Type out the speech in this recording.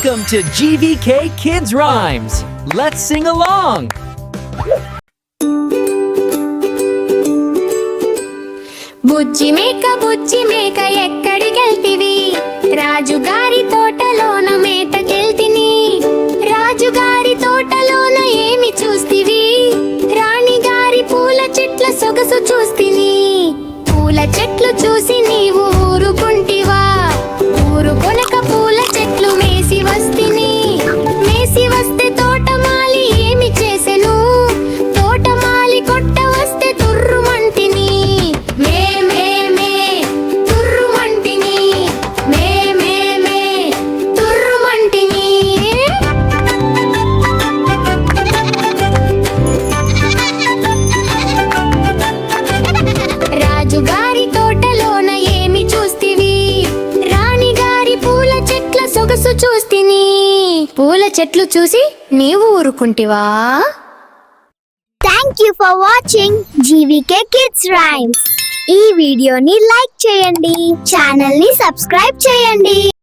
Welcome to GVK Kids Rhymes. Let's sing along. బుజ్జి మేక ఎక్కడికెళ్తివి రాజుగారి తోటలోన మేతకెళ్తిని రాజుగారి తోటలోన ఏమి చూస్తివి రాణిగారి పూల చెట్ల సొగసు చూస్తిని పూల చెట్లు చూసి నీవు ఊరుకుంటివా ఊరుకొనక పూల చెట్లు మేసి వస్తిని మేసి వస్తే తోటమాలి ఏమి చేసెను తోటమాలి కొట్ట వస్తే తుర్రుమంటిని రాజుగారి తోటలోన ఏమి చూస్తివి రాణిగారి పూల చెట్ల సొగసు చూస్తిని పూల చెట్లు చూసి నీవు ఊరుకుంటివా? Thank you for watching GVK Kids Rhymes. ఈ వీడియోని లైక్ చేయండి, ఛానల్ ని సబ్స్క్రైబ్ చేయండి.